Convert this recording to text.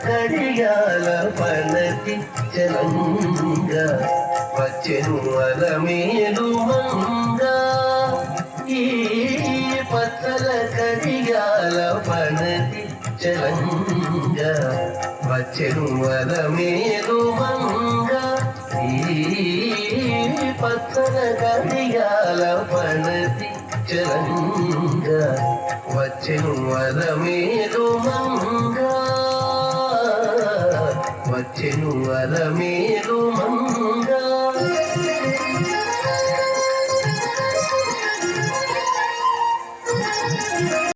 కడియాల పనతి చలంగా వచ్చెను అలమేలు మంగా ఈ పచ్చల కడియాల పనతి చలంగా వచ్చెను అలమేలు మంగా ఈ పచ్చల కడియాల పనతి చలంగా వచ్చెను అలమేలు మంగా వచ్చెను అలమేలు మంగా